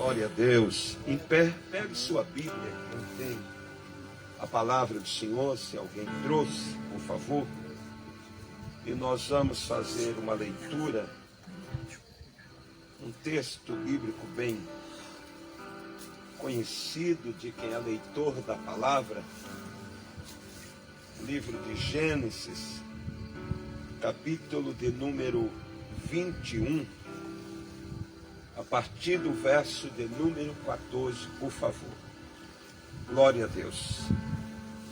Glória a Deus. Em pé, pegue sua Bíblia, quem tem a palavra do Senhor, se alguém trouxe, por favor. E nós vamos fazer uma leitura, um texto bíblico bem conhecido de quem é leitor da palavra, livro de Gênesis, capítulo de número 21, a partir do verso de número 14, por favor. Glória a Deus.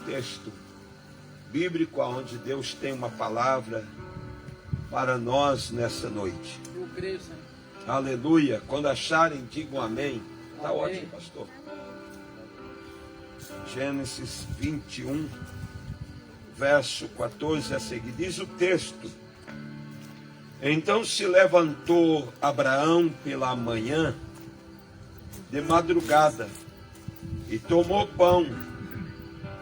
Texto bíblico onde Deus tem uma palavra para nós nessa noite. Eu creio, Senhor. Aleluia. Quando acharem, digam amém. Está Amém. ótimo, pastor. Gênesis 21, verso 14 a seguir. Diz o texto: Então se levantou Abraão pela manhã, de madrugada, e tomou pão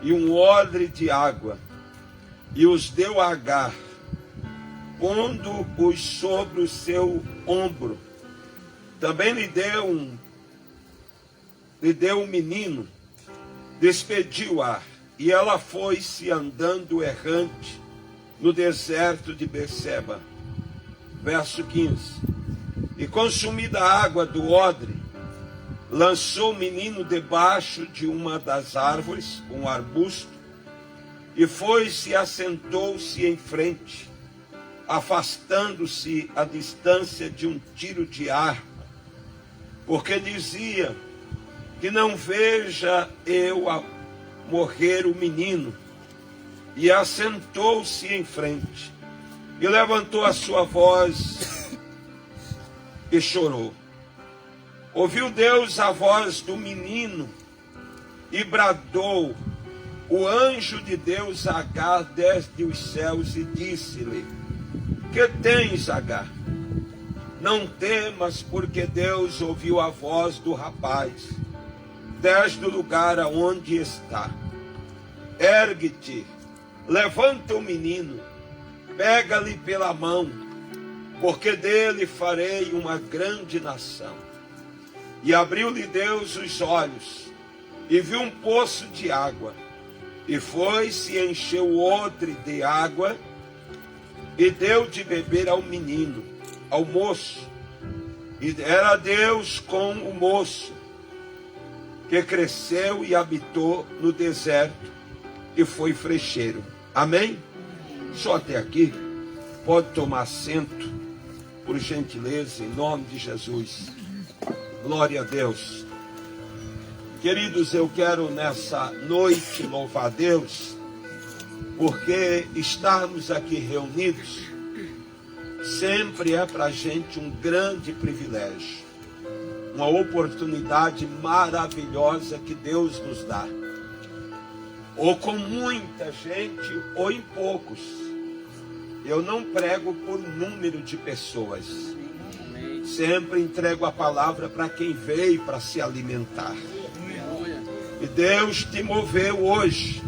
e um odre de água, e os deu a Agar, pondo-os sobre o seu ombro. Também lhe deu um menino, despediu-a, e ela foi-se andando errante no deserto de Berseba. Verso 15. E consumida a água do odre, lançou o menino debaixo de uma das árvores, um arbusto, e foi-se e assentou-se em frente, afastando-se a distância de um tiro de arco, porque dizia: que não veja eu a morrer o menino. E assentou-se em frente, e levantou a sua voz e chorou. Ouviu Deus a voz do menino e bradou o anjo de Deus a Agar desde os céus e disse-lhe: que tens, Agar? Não temas, porque Deus ouviu a voz do rapaz desde o lugar aonde está. Ergue-te, levanta o menino, pega-lhe pela mão, porque dele farei uma grande nação. E abriu-lhe Deus os olhos, e viu um poço de água, e foi-se e encheu o odre de água, e deu de beber ao menino, ao moço. E era Deus com o moço, que cresceu e habitou no deserto, e foi frecheiro. Amém? Só até aqui. Pode tomar assento, por gentileza, em nome de Jesus. Glória a Deus. Queridos, eu quero nessa noite louvar a Deus, porque estarmos aqui reunidos sempre é para a gente um grande privilégio, uma oportunidade maravilhosa que Deus nos dá, ou com muita gente ou em poucos. Eu não prego por número de pessoas, sempre entrego a palavra para quem veio para se alimentar. E Deus te moveu hoje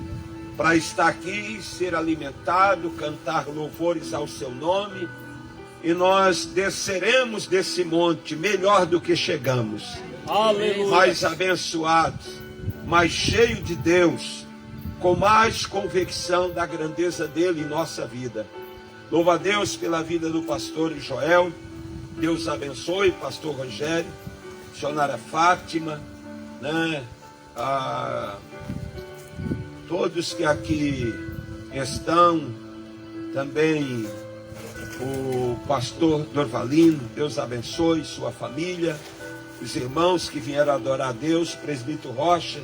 para estar aqui, ser alimentado, cantar louvores ao seu nome. E nós desceremos desse monte melhor do que chegamos. Aleluia. Mais abençoados, mais cheio de Deus, com mais convicção da grandeza dele em nossa vida. Louva a Deus pela vida do pastor Joel. Deus abençoe, pastor Rogério, missionária Fátima, né? Todos que aqui estão, também o pastor Dorvalino, Deus abençoe sua família, os irmãos que vieram adorar a Deus, presbítero Rocha,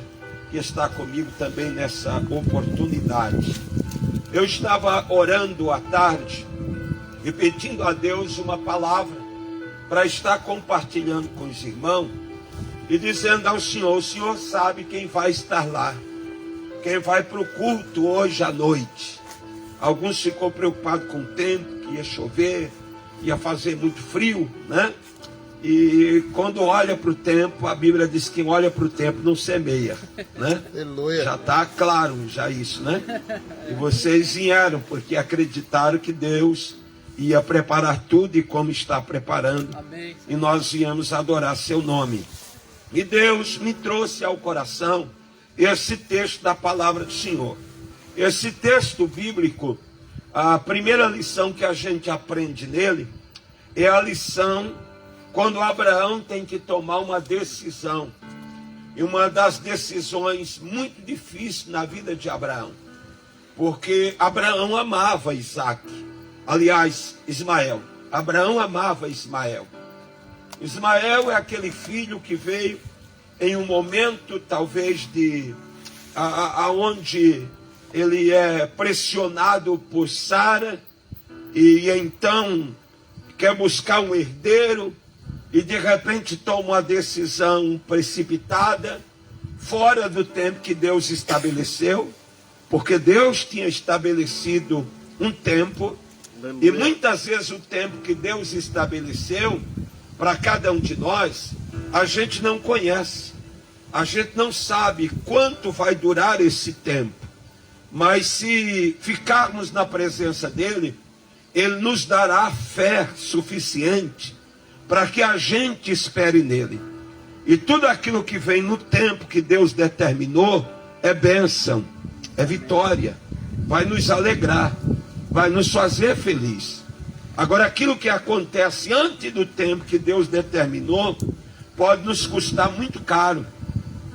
que está comigo também nessa oportunidade. Eu estava orando à tarde e pedindo a Deus uma palavra para estar compartilhando com os irmãos e dizendo ao Senhor: o Senhor sabe quem vai estar lá, quem vai para o culto hoje à noite. Alguns ficou preocupados com o tempo, que ia chover, ia fazer muito frio, né? E quando olha para o tempo, a Bíblia diz que quem olha para o tempo não semeia, né? Aleluia. Já está claro já isso, né? E vocês vieram porque acreditaram que Deus ia preparar tudo e como está preparando. Amém. E nós viemos adorar seu nome. E Deus me trouxe ao coração esse texto da palavra do Senhor. Esse texto bíblico, a primeira lição que a gente aprende nele é a lição quando Abraão tem que tomar uma decisão. E uma das decisões muito difíceis na vida de Abraão. Porque Abraão amava Isaac. Aliás, Ismael. Abraão amava Ismael. Ismael é aquele filho que veio em um momento, talvez, aonde ele é pressionado por Sara, e então quer buscar um herdeiro, e de repente toma uma decisão precipitada, fora do tempo que Deus estabeleceu, porque Deus tinha estabelecido um tempo, e muitas vezes o tempo que Deus estabeleceu para cada um de nós, a gente não conhece, a gente não sabe quanto vai durar esse tempo, mas se ficarmos na presença dele, ele nos dará fé suficiente para que a gente espere nele. E tudo aquilo que vem no tempo que Deus determinou é bênção, é vitória, vai nos alegrar, vai nos fazer feliz. Agora, aquilo que acontece antes do tempo que Deus determinou pode nos custar muito caro,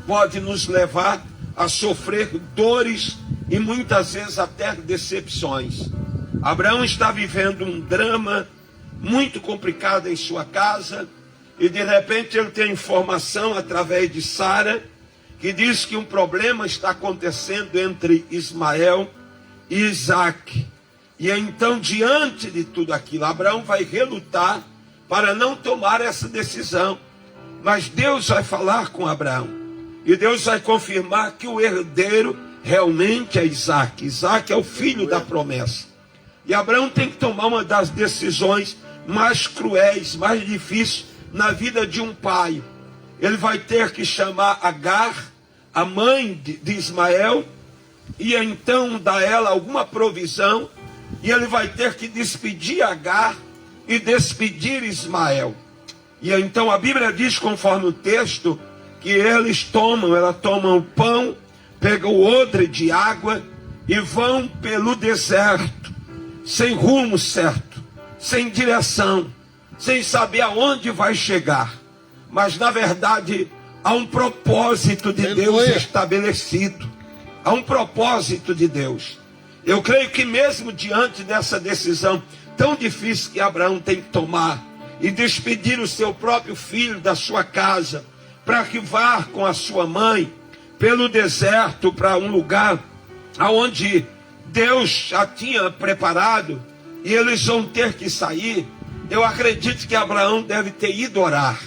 pode nos levar a sofrer dores e muitas vezes até decepções. Abraão está vivendo um drama muito complicado em sua casa, e de repente ele tem informação através de Sara, que diz que um problema está acontecendo entre Ismael e Isaac. E então, diante de tudo aquilo, Abraão vai relutar para não tomar essa decisão. Mas Deus vai falar com Abraão, e Deus vai confirmar que o herdeiro realmente é Isaac. Isaac é o filho da promessa. E Abraão tem que tomar uma das decisões mais cruéis, mais difíceis na vida de um pai. Ele vai ter que chamar Agar, a mãe de Ismael, e então dar a ela alguma provisão, e ele vai ter que despedir Agar e despedir Ismael. E então a Bíblia diz, conforme o texto, que ela toma o pão, pega o odre de água e vão pelo deserto, sem rumo certo, sem direção, sem saber aonde vai chegar. Mas na verdade há um propósito de Deus estabelecido. Há um propósito de Deus. Eu creio que mesmo diante dessa decisão tão difícil que Abraão tem que tomar, e despedir o seu próprio filho da sua casa, para que vá com a sua mãe pelo deserto para um lugar aonde Deus já tinha preparado, e eles vão ter que sair. Eu acredito que Abraão deve ter ido orar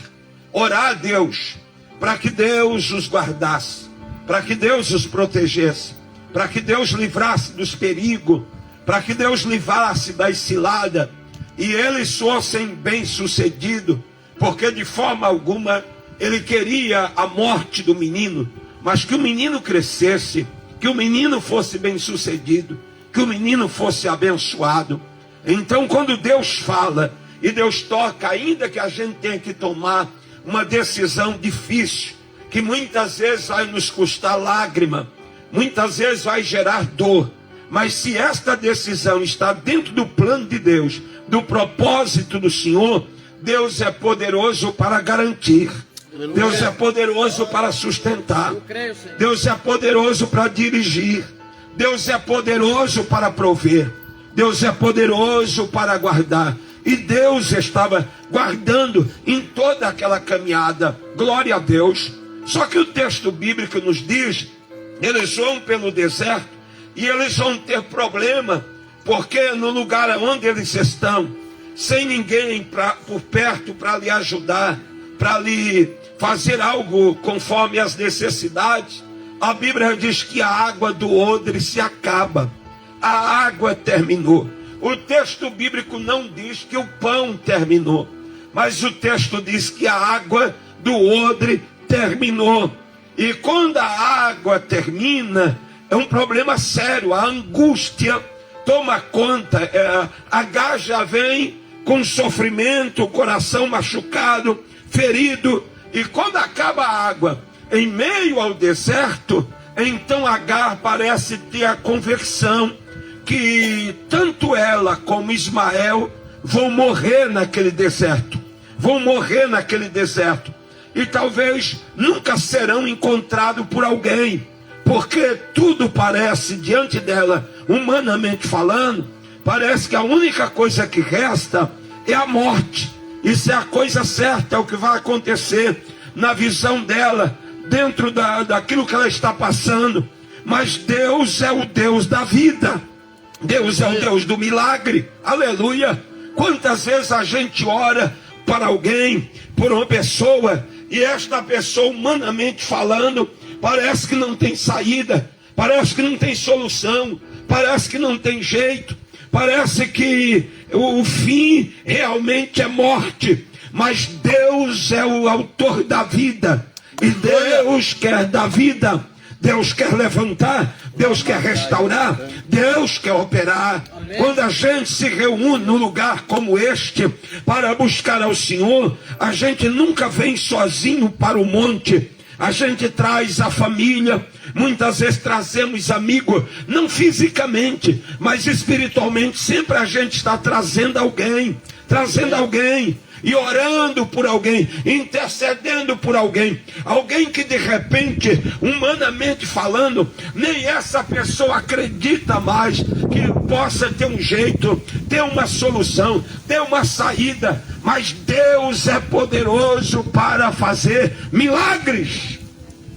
a Deus, para que Deus os guardasse, para que Deus os protegesse, para que Deus livrasse dos perigos, para que Deus livrasse das ciladas, e eles fossem bem-sucedidos, porque de forma alguma ele queria a morte do menino, mas que o menino crescesse, que o menino fosse bem-sucedido, que o menino fosse abençoado. Então, quando Deus fala e Deus toca, ainda que a gente tenha que tomar uma decisão difícil, que muitas vezes vai nos custar lágrima, muitas vezes vai gerar dor, mas se esta decisão está dentro do plano de Deus, do propósito do Senhor, Deus é poderoso para garantir, Deus é poderoso para sustentar, Deus é poderoso para dirigir, Deus é poderoso para prover, Deus é poderoso para guardar. E Deus estava guardando em toda aquela caminhada. Glória a Deus. Só que o texto bíblico nos diz, eles vão pelo deserto e eles vão ter problema, porque no lugar onde eles estão, sem ninguém por perto para lhe ajudar, para lhe fazer algo conforme as necessidades, a Bíblia diz que a água do odre se acaba. A água terminou. O texto bíblico não diz que o pão terminou, mas o texto diz que a água do odre terminou. E quando a água termina, é um problema sério. A angústia toma conta. Agar já vem com sofrimento, o coração machucado, ferido, E quando acaba a água em meio ao deserto, então Agar parece ter a conversão que tanto ela como Ismael vão morrer naquele deserto. Vão morrer naquele deserto. E talvez nunca serão encontrados por alguém, porque tudo parece diante dela, humanamente falando, parece que a única coisa que resta é a morte. Isso é a coisa certa, é o que vai acontecer na visão dela, dentro daquilo que ela está passando. Mas Deus é o Deus da vida. Deus é o Deus do milagre. Aleluia. Quantas vezes a gente ora para alguém, por uma pessoa, e esta pessoa, humanamente falando, parece que não tem saída, parece que não tem solução, parece que não tem jeito, parece que o fim realmente é morte. Mas Deus é o autor da vida, e Deus quer dar vida, Deus quer levantar, Deus quer restaurar, Deus quer operar. Quando a gente se reúne num lugar como este para buscar ao Senhor, a gente nunca vem sozinho para o monte. A gente traz a família, muitas vezes trazemos amigos, não fisicamente, mas espiritualmente. Sempre a gente está trazendo alguém, e orando por alguém, intercedendo por alguém. Alguém que de repente, humanamente falando, nem essa pessoa acredita mais que possa ter um jeito, ter uma solução, ter uma saída. Mas Deus é poderoso para fazer milagres.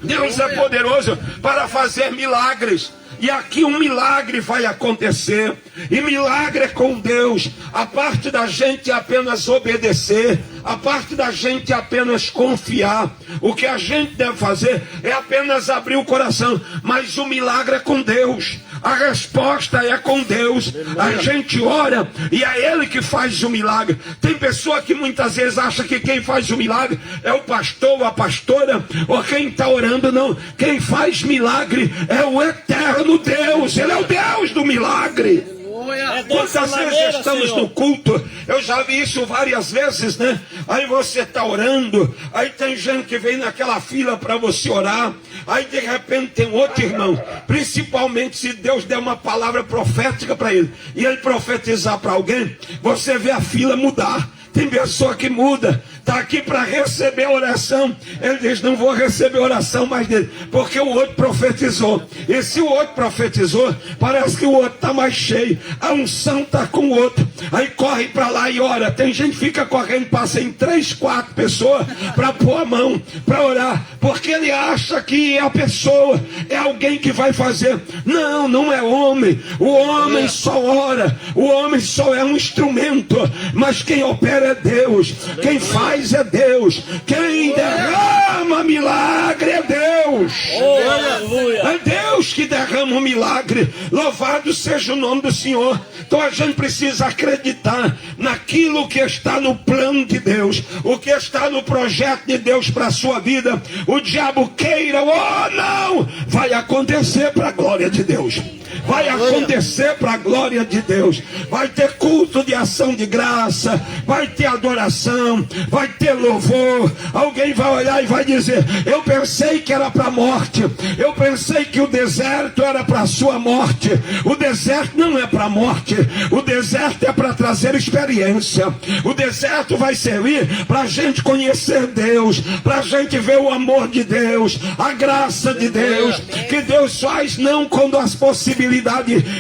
Deus é poderoso para fazer milagres. E aqui um milagre vai acontecer. E milagre é com Deus. A parte da gente é apenas obedecer. A parte da gente é apenas confiar. O que a gente deve fazer é apenas abrir o coração. Mas o milagre é com Deus. A resposta é com Deus. A gente ora e é Ele que faz o milagre. Tem pessoa que muitas vezes acha que quem faz o milagre é o pastor ou a pastora, ou quem está orando. Não. Quem faz milagre é o eterno Deus. Ele é o Deus do milagre. Quantas vezes estamos no culto, eu já vi isso várias vezes, né? Aí você está orando, aí tem gente que vem naquela fila para você orar, aí de repente tem outro irmão, principalmente se Deus der uma palavra profética para ele, e ele profetizar para alguém, você vê a fila mudar. Tem pessoa que muda, está aqui para receber oração. Ele diz, não vou receber oração mais dele, porque o outro profetizou. E se o outro profetizou, parece que o outro está mais cheio. A unção está com o outro. Aí corre para lá e ora. Tem gente que fica correndo, passa em 3, 4 pessoas para pôr a mão, para orar, porque ele acha que a pessoa é alguém que vai fazer. Não, não é homem. O homem só ora. O homem só é um instrumento. Mas quem opera é Deus, quem faz é Deus, quem derrama milagre é Deus. É Deus que derrama um milagre. Louvado seja o nome do Senhor. Então a gente precisa acreditar naquilo que está no plano de Deus, o que está no projeto de Deus para a sua vida. O diabo queira ou não, vai acontecer para a glória de Deus. Vai acontecer para a glória de Deus. Vai ter culto de ação de graça, vai ter adoração, vai ter louvor. Alguém vai olhar e vai dizer, eu pensei que era para a morte, eu pensei que o deserto era para a sua morte. O deserto não é para a morte, o deserto é para trazer experiência. O deserto vai servir para a gente conhecer Deus, para a gente ver o amor de Deus, a graça de Deus, que Deus faz não quando as possibilidades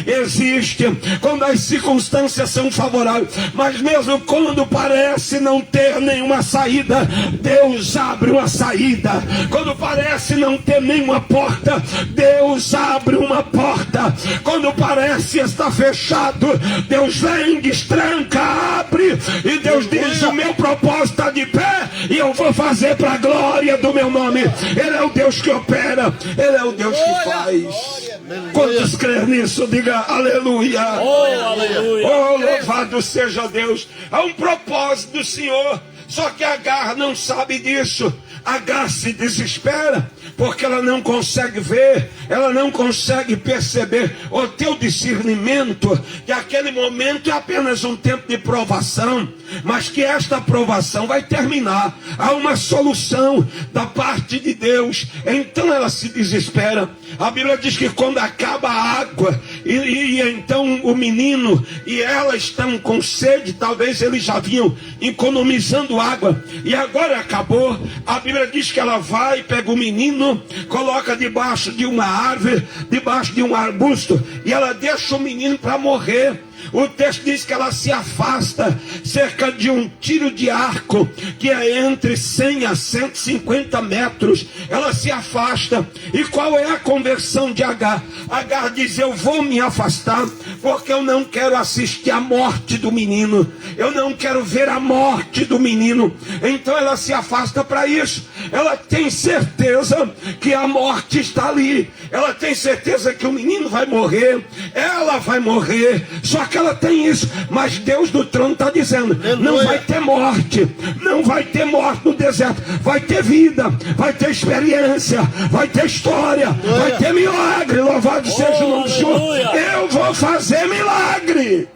existem, quando as circunstâncias são favoráveis, mas mesmo quando parece não ter nenhuma saída, Deus abre uma saída. Quando parece não ter nenhuma porta, Deus abre uma porta. Quando parece estar fechado, Deus vem, destranca, abre, e Deus diz, o meu propósito está de pé e eu vou fazer para a glória do meu nome. Ele é o Deus que opera, Ele é o Deus que faz. Quantos creem nisso? Diga aleluia. Oh, louvado seja Deus. Há um propósito do Senhor, só que Agar não sabe disso. Agar se desespera, porque ela não consegue ver, ela não consegue perceber, o teu discernimento, que aquele momento é apenas um tempo de provação, mas que esta provação vai terminar, há uma solução da parte de Deus. Então ela se desespera. A Bíblia diz que quando acaba a água, e então o menino e ela estão com sede, talvez eles já vinham economizando água, e agora acabou. A Bíblia diz que ela vai, pega o menino, coloca debaixo de uma árvore, debaixo de um arbusto, e ela deixa o menino para morrer. O texto diz que ela se afasta cerca de um tiro de arco, que é entre 100 a 150 metros. Ela se afasta. E qual é a conversão de Agar? Agar diz: eu vou me afastar, porque eu não quero assistir à morte do menino, eu não quero ver a morte do menino. Então ela se afasta para isso. Ela tem certeza que a morte está ali, ela tem certeza que o menino vai morrer, ela vai morrer, só que ela tem isso. Mas Deus do trono está dizendo: não vai ter morte, não vai ter morte no deserto, vai ter vida, vai ter experiência, vai ter história, vai ter milagre. Louvado seja o nome do Senhor. Eu vou fazer milagre.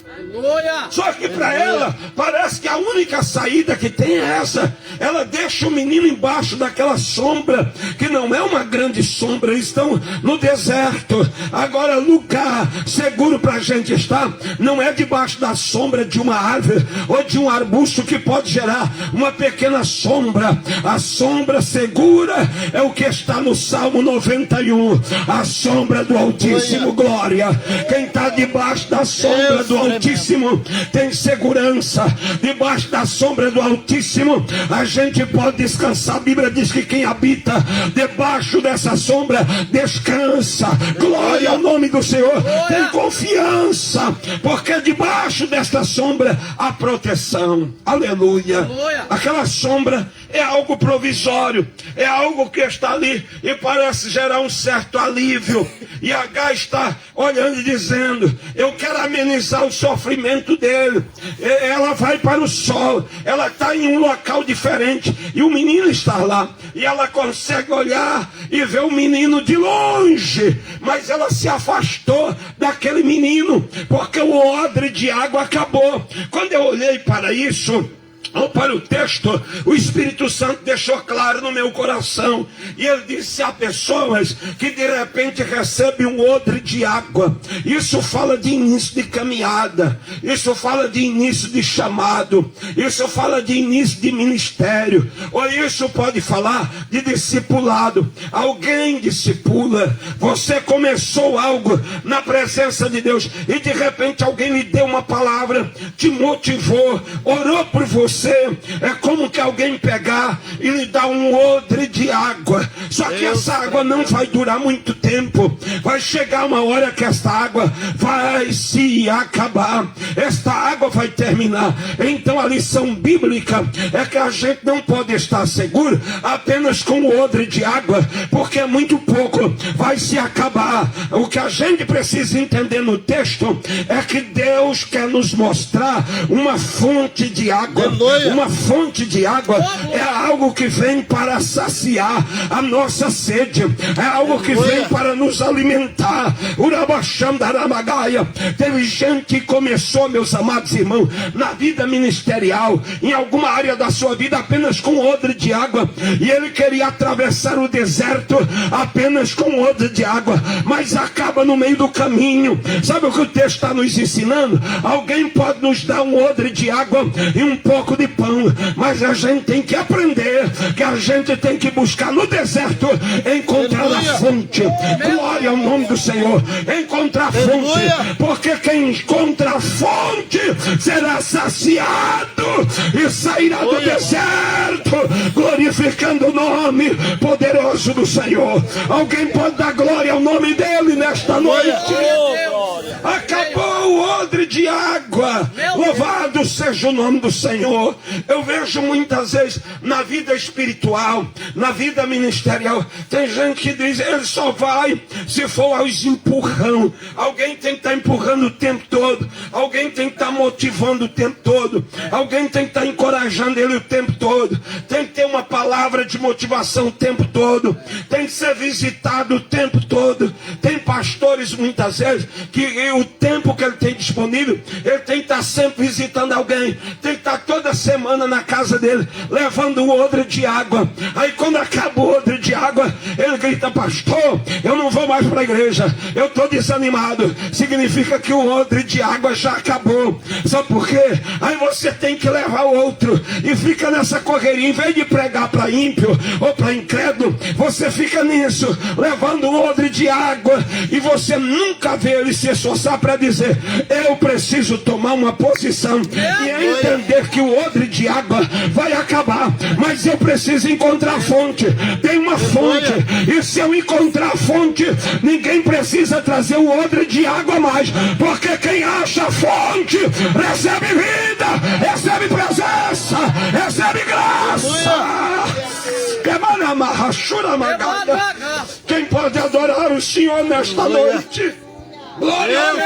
Só que para ela parece que a única saída que tem é essa. Ela deixa o menino embaixo daquela sombra, que não é uma grande sombra. Eles estão no deserto. Agora, lugar seguro para a gente estar não é debaixo da sombra de uma árvore ou de um arbusto que pode gerar uma pequena sombra. A sombra segura é o que está no Salmo 91. A sombra do Altíssimo, glória. Quem está debaixo da sombra do Altíssimo tem segurança. Debaixo da sombra do Altíssimo a gente pode descansar. A Bíblia diz que quem habita debaixo dessa sombra descansa. Glória ao nome do Senhor. Tem confiança, porque debaixo desta sombra há proteção. Aleluia. Aquela sombra é algo provisório, é algo que está ali e parece gerar um certo alívio. E Agar está olhando e dizendo: eu quero amenizar o sofrimento dele. Ela vai para o sol, ela está em um local diferente, e o menino está lá, e ela consegue olhar e ver o menino de longe, mas ela se afastou daquele menino, porque o odre de água acabou. Quando eu olhei para isso, ou para o texto, o Espírito Santo deixou claro no meu coração, e ele disse: há pessoas que de repente recebem um odre de água. Isso fala de início de caminhada, isso fala de início de chamado, isso fala de início de ministério, ou isso pode falar de discipulado. Alguém discipula, você começou algo na presença de Deus, e de repente alguém lhe deu uma palavra, te motivou, orou por você. É como que alguém pegar e lhe dar um odre de água. Só que essa água não vai durar muito tempo. Vai chegar uma hora que esta água vai se acabar. Esta água vai terminar. Então a lição bíblica é que a gente não pode estar seguro apenas com o odre de água, porque é muito pouco, vai se acabar. O que a gente precisa entender no texto é que Deus quer nos mostrar uma fonte de água. Uma fonte de água é algo que vem para saciar a nossa sede, é algo que vem para nos alimentar. Teve gente que começou, meus amados irmãos, na vida ministerial, em alguma área da sua vida, apenas com odre de água, e ele queria atravessar o deserto apenas com odre de água, mas acaba no meio do caminho. Sabe o que o texto está nos ensinando? Alguém pode nos dar um odre de água e um pouco de pão, mas a gente tem que aprender que a gente tem que buscar no deserto, encontrar a fonte. Glória ao nome do Senhor. Encontrar a fonte, porque quem encontra a fonte será saciado e sairá do deserto glorificando o nome poderoso do Senhor. Alguém pode dar glória ao nome dele nesta noite? Acabou o odre de água. Louvado seja o nome do Senhor. Eu vejo muitas vezes na vida espiritual, na vida ministerial, tem gente que diz, ele só vai se for aos empurrão. Alguém tem que estar empurrando o tempo todo, alguém tem que estar motivando o tempo todo, alguém tem que estar encorajando ele o tempo todo, tem que ter uma palavra de motivação o tempo todo, tem que ser visitado o tempo todo. Tem pastores muitas vezes que o tempo que ele tem disponível, ele tem que estar sempre visitando alguém, tem que estar toda semana na casa dele, levando um odre de água. Aí quando acaba o odre de água, ele grita, pastor, eu não vou mais para a igreja, eu estou desanimado. Significa que o odre de água já acabou. Sabe por quê? Aí você tem que levar outro, e fica nessa correria, em vez de pregar para ímpio ou para incrédulo, você fica nisso, levando um odre de água, e você nunca vê ele se esforçar para dizer, eu preciso tomar uma posição e entender que o odre de água vai acabar, mas eu preciso encontrar a fonte. Tem uma fonte, e se eu encontrar a fonte, ninguém precisa trazer o odre de água mais, porque quem acha a fonte recebe vida, recebe presença, recebe graça. Quem pode adorar o Senhor nesta noite? Glória a Deus.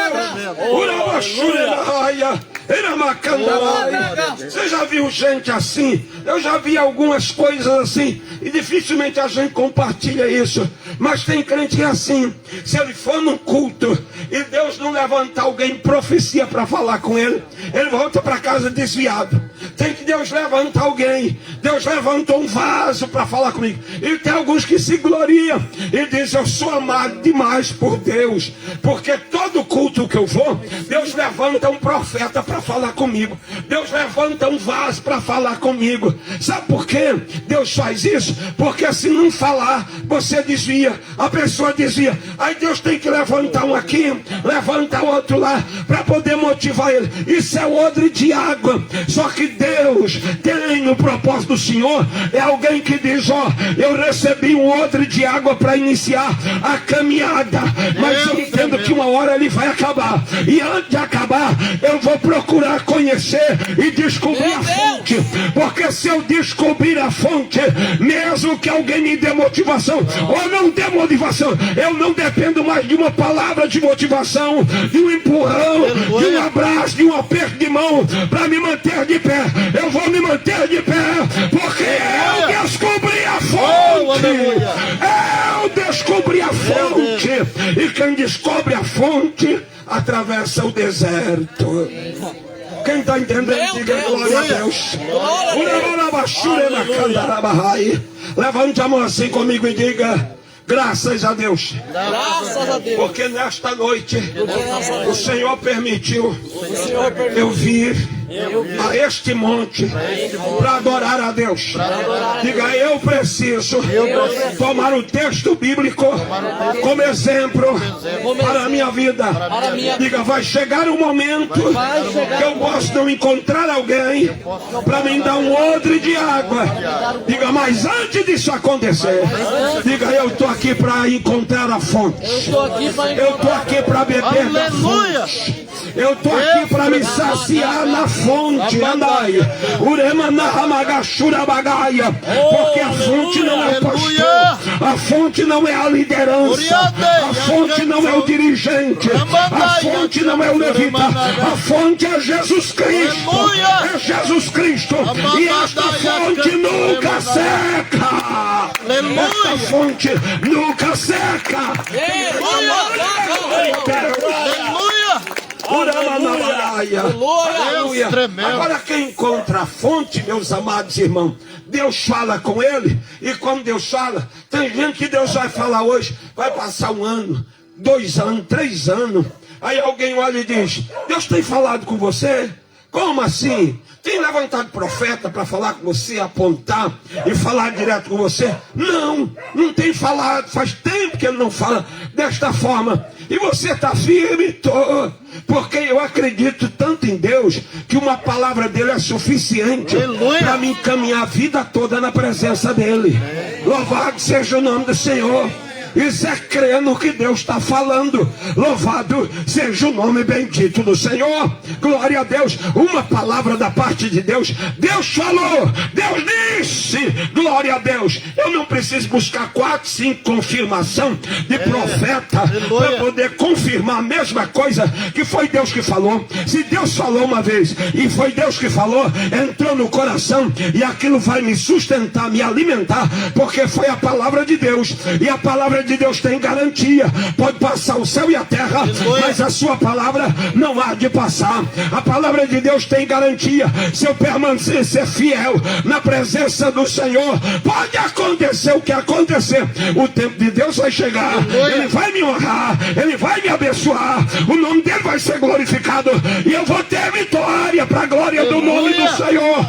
Você já viu gente assim? Eu já vi algumas coisas assim, e dificilmente a gente compartilha isso. Mas tem crente que é assim. Se ele for num culto e Deus não levantar alguém profecia para falar com ele, ele volta para casa desviado. Tem que Deus levantar alguém. Deus levantou um vaso para falar comigo. E tem alguns que se gloriam e dizem, eu sou amado demais por Deus, porque todo culto que eu vou, Deus levanta um profeta para falar comigo, Deus levanta um vaso para falar comigo. Sabe por quê Deus faz isso? Porque se não falar, você desvia, a pessoa desvia. Aí Deus tem que levantar um aqui, levantar outro lá, para poder motivar ele. Isso é odre de água. Só que Deus tem o propósito do Senhor, é alguém que diz, ó, eu recebi um odre de água para iniciar a caminhada, mas eu entendo que uma hora ele vai acabar, e antes de acabar eu vou procurar conhecer e descobrir a fonte, porque se eu descobrir a fonte, mesmo que alguém me dê motivação ou não dê motivação, eu não dependo mais de uma palavra de motivação, de um empurrão, de um abraço, de um aperto de mão para me manter de pé. Eu vou me manter de pé, porque eu descobri a fonte. Eu descobri a fonte, e quem descobre a fonte atravessa o deserto. Quem está entendendo, diga glória a Deus. Levante a mão assim comigo e diga, graças a Deus. Graças a Deus. Porque nesta noite o Senhor permitiu eu vir a este monte para adorar a Deus. Diga, eu preciso tomar o texto bíblico como exemplo para a minha vida. Diga, vai chegar um momento que eu posso não encontrar alguém para me dar um odre de água. Diga, mas antes disso acontecer, diga, eu estou aqui para encontrar a fonte. Eu estou aqui para beber da fonte. Eu estou aqui para me saciar na fonte. Andai. Porque a fonte não é o pastor, a fonte não é a liderança, a fonte não é o dirigente, a fonte não é o levita, a fonte é Jesus Cristo. É Jesus Cristo. E esta fonte nunca seca. Esta fonte nunca seca. Aleluia. Agora quem encontra a fonte, meus amados irmãos, Deus fala com ele. E quando Deus fala, tem gente que Deus vai falar hoje, vai passar 1 ano, 2 anos, 3 anos. Aí alguém olha e diz, Deus tem falado com você? Como assim? Tem levantado profeta para falar com você, apontar e falar direto com você? Não, não tem falado. Faz tempo que ele não fala desta forma. E você está firme? Tô. Porque eu acredito tanto em Deus que uma palavra dele é suficiente para me encaminhar a vida toda na presença dele. Louvado seja o nome do Senhor. Isso é crer no que Deus está falando. Louvado seja o nome bendito do Senhor. Glória a Deus. Uma palavra da parte de Deus. Deus falou, Deus disse. Glória a Deus. Eu não preciso buscar 4, 5 confirmação de profeta para poder confirmar a mesma coisa que foi Deus que falou. Se Deus falou uma vez e foi Deus que falou, entrou no coração e aquilo vai me sustentar, me alimentar, porque foi a palavra de Deus. E a palavra de Deus tem garantia. Pode passar o céu e a terra, mas a sua palavra não há de passar. A palavra de Deus tem garantia. Se eu permanecer fiel na presença do Senhor, pode acontecer o que acontecer, o tempo de Deus vai chegar. Ele vai me honrar, Ele vai me abençoar, o nome dele vai ser glorificado e eu vou ter vitória para a glória do nome do Senhor.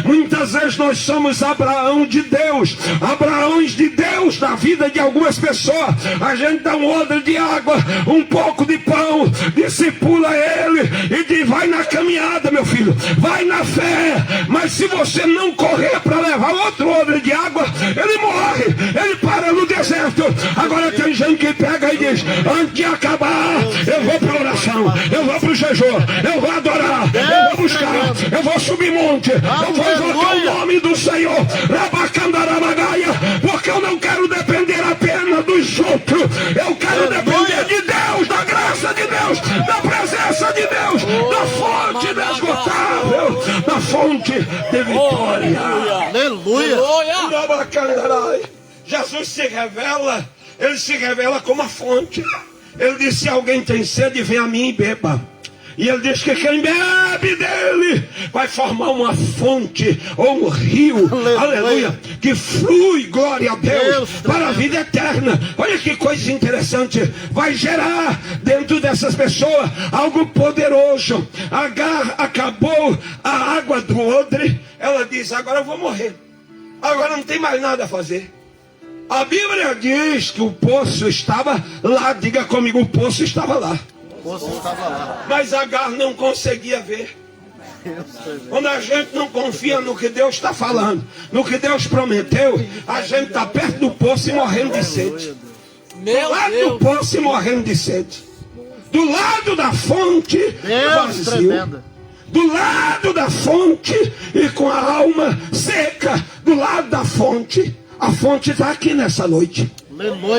Muitas vezes nós somos Abraão de Deus, Abraões de Deus na vida de algumas pessoas. A gente dá um odre de água, um pouco de pão, discipula ele e diz: vai na caminhada, meu filho, vai na fé. Mas se você não correr para levar outro odre de água, ele morre, ele para no deserto. Agora tem gente que pega e diz: antes de acabar, eu vou para oração, eu vou para o jejum, eu vou adorar, eu vou buscar, eu vou subir monte, eu vou invocar o nome do Senhor, porque eu não quero depender apenas dos outros, eu quero depender de Deus, da graça de Deus, da presença de Deus, da fonte inesgotável, da fonte de vitória. Aleluia! Jesus se revela, ele se revela como a fonte. Ele disse: se alguém tem sede, vem a mim e beba. E ele diz que quem bebe dele vai formar uma fonte ou um rio, aleluia, que flui, glória a Deus, para a vida eterna. Olha que coisa interessante, vai gerar dentro dessas pessoas algo poderoso. Agar acabou a água do odre, ela diz: agora eu vou morrer, agora não tem mais nada a fazer. A Bíblia diz que o poço estava lá. Diga comigo, o poço estava lá. Mas Agar não conseguia ver. Quando a gente não confia no que Deus está falando, no que Deus prometeu, a gente está perto do poço e morrendo de sede. Do lado do poço e morrendo de sede. Do lado da fonte, vazio. Do lado da fonte e com a alma seca. Do lado da fonte. A fonte está aqui nessa noite.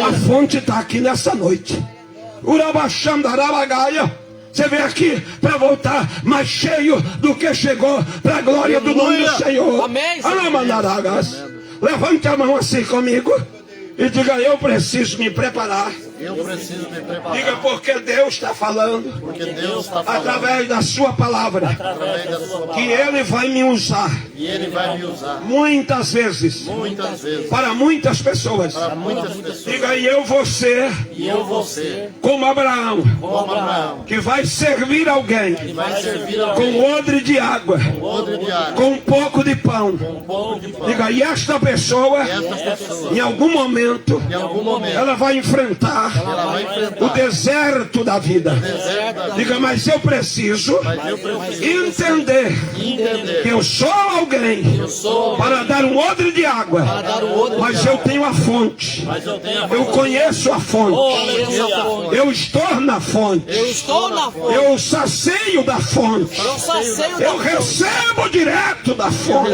A fonte está aqui nessa noite. Você vem aqui para voltar mais cheio do que chegou, para a glória do nome do Senhor. Amém. Levante a mão assim comigo e diga: eu preciso me preparar. Eu preciso me preparar. Diga: porque Deus está falando, através da sua palavra, que Ele vai me usar. E Ele vai me usar muitas vezes, para muitas pessoas. Diga: e eu vou ser, como Abraão, que vai servir alguém com odre de água, com um pouco de pão. Diga: e esta pessoa, em algum momento, ela vai enfrentar o deserto da vida. Diga: mas eu preciso entender que eu sou alguém para dar um odre de água, mas eu tenho a fonte. Eu conheço a fonte. Eu estou na fonte. Eu sacio da fonte. Eu recebo direto da fonte.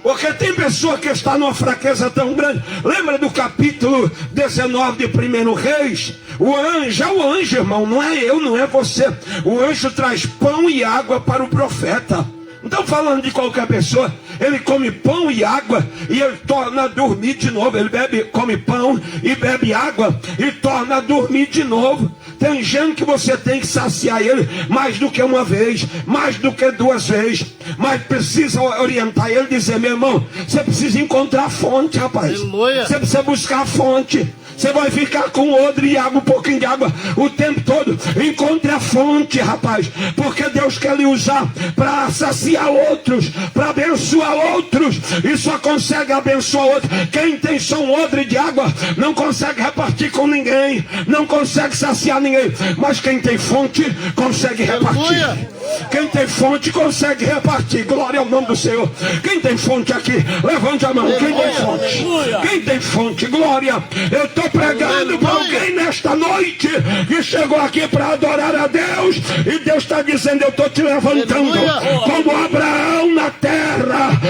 Porque tem pessoa que está numa fraqueza tão grande. Lembra do capítulo 19 de 1 Reis? O anjo, irmão, não é eu, não é você. O anjo traz pão e água para o profeta. Não estou falando de qualquer pessoa. Ele come pão e água e ele torna a dormir de novo. Ele come pão e bebe água e torna a dormir de novo. Tem gente que você tem que saciar ele mais do que uma vez, mais do que 2 vezes. Mas precisa orientar ele, dizer: meu irmão, você precisa encontrar a fonte, rapaz. Você precisa buscar a fonte. Você vai ficar com odre de água, um pouquinho de água o tempo todo. Encontre a fonte, rapaz, porque Deus quer lhe usar para saciar outros, para abençoar outros, e só consegue abençoar outros quem tem só um odre de água. Não consegue repartir com ninguém, não consegue saciar ninguém, mas quem tem fonte consegue repartir. Quem tem fonte consegue repartir. Glória ao nome do Senhor. Quem tem fonte aqui, levante a mão. Quem tem fonte? Quem tem fonte? Glória. Eu estou pregando para alguém nesta noite que chegou aqui para adorar a Deus, e Deus está dizendo: eu estou te levantando como Abraão na terra,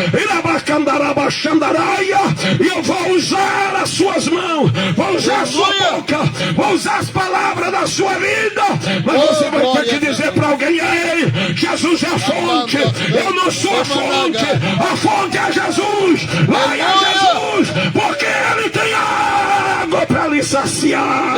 e eu vou usar as suas mãos, vou usar a sua boca, vou usar as palavras da sua vida. Mas você vai ter que dizer para alguém: ei, Jesus é a fonte, eu não sou a fonte é Jesus. Vai a Jesus, porque Ele tem água para lhe saciar.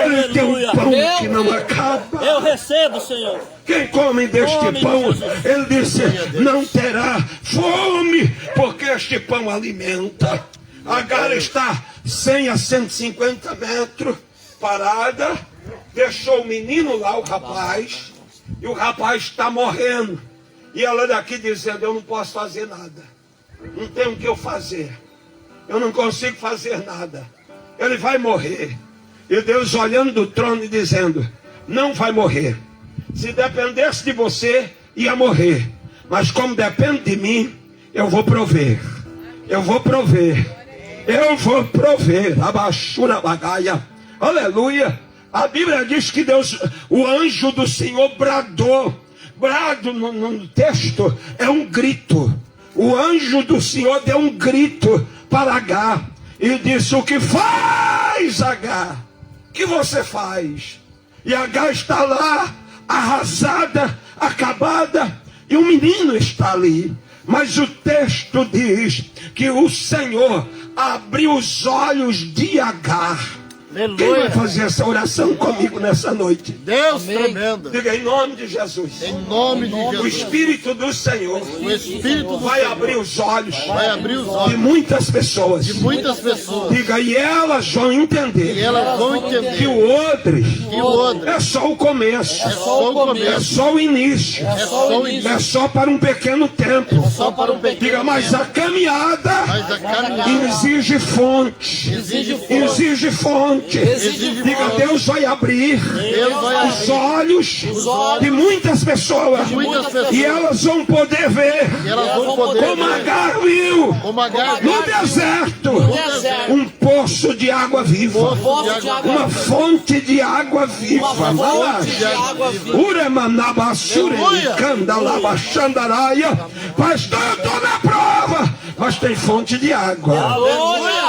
Ele tem um pão que não acaba. Eu recebo, Senhor. Quem come deste pão, Ele disse, não terá fome, porque este pão alimenta. Agar está 100 a 150 metros parada, deixou o menino lá, o rapaz, e o rapaz está morrendo. E ela daqui dizendo: eu não posso fazer nada, não tem o que eu fazer, eu não consigo fazer nada, ele vai morrer. E Deus olhando do trono e dizendo: não vai morrer. Se dependesse de você, ia morrer, mas como depende de mim, eu vou prover. Eu vou prover. Eu vou prover. Abaixura bagaia. Aleluia. A Bíblia diz que Deus, o anjo do Senhor bradou. Brado no texto é um grito. O anjo do Senhor deu um grito para Agar e disse: o que faz, Agar? O que você faz? E Agar está lá, arrasada, acabada, e o menino está ali. Mas o texto diz que o Senhor abriu os olhos de Agar. Aleluia. Quem vai fazer essa oração comigo nessa noite? Deus tremendo. Diga: em nome de Jesus. Em nome de Jesus. O Espírito do Senhor, o Espírito do vai Senhor abrir os olhos, vai abrir os olhos de muitas pessoas. De muitas pessoas. Diga: e elas vão entender. E elas vão entender que o odre é só o começo. É só o começo. É só o início. É só o início. É só para um pequeno tempo. É só para um pequeno Diga: mas a caminhada, exige fonte. Exige fonte. Diga: Deus vai abrir os olhos de muitas pessoas, e elas vão poder ver, como Agar viu no deserto, um poço de água viva, uma fonte de água viva. Pastor, eu estou na prova, mas tem fonte de água.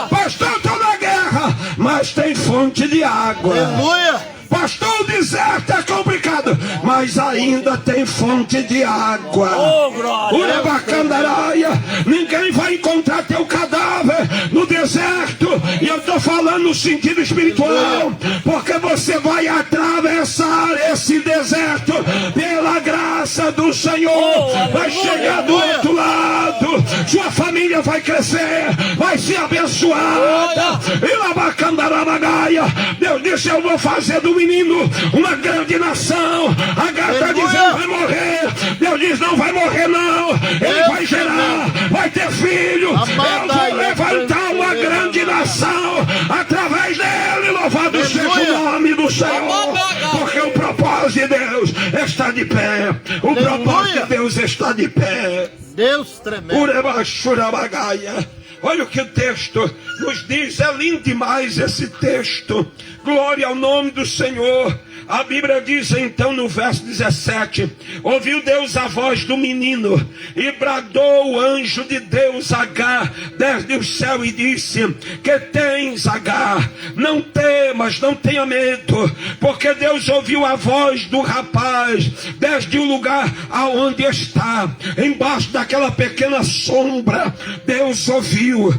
Pastor, eu estou na guerra, mas tem fonte de água. Aleluia. Pastor, o deserto é complicado, mas ainda tem fonte de água. Ninguém vai encontrar teu cadáver no deserto. E eu estou falando no sentido espiritual, porque você vai atravessar esse deserto pela graça do Senhor. Vai chegar do outro lado, sua família vai crescer, vai ser abençoada. Deus disse: eu vou fazer do menino uma grande nação. Agar está dizendo: vai morrer. Deus diz: não vai morrer não, ele vai gerar, vai ter filho. Eu vou levantar uma grande nação através dele. Louvado seja o nome do Senhor, porque o propósito de Deus está de pé. O propósito de Deus está de pé. Deus tremendo. Olha o que o texto nos diz, é lindo demais esse texto. Glória ao nome do Senhor. A Bíblia diz então no verso 17: ouviu Deus a voz do menino, e bradou o anjo de Deus a Agar desde o céu e disse: que tens, Agar? Não temas, não tenha medo, porque Deus ouviu a voz do rapaz desde o lugar aonde está, embaixo daquela pequena sombra. Deus ouviu,